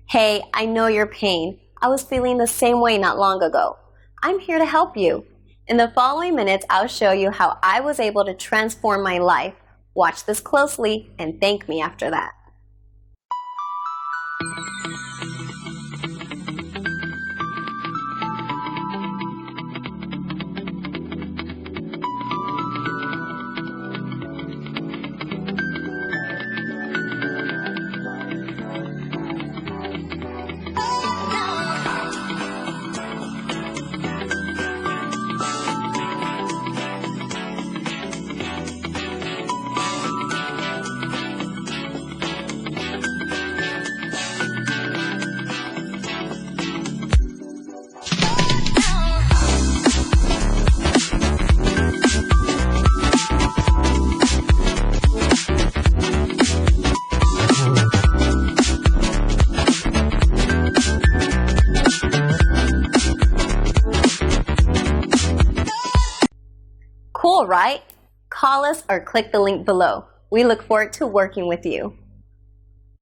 Hey, I know your pain. I was feeling the same way not long ago. I'm here to help you. In the following minutes, I'll show you how I was able to transform my life. Watch this closely and thank me after that. Cool, right? Call us or click the link below. We look forward to working with you.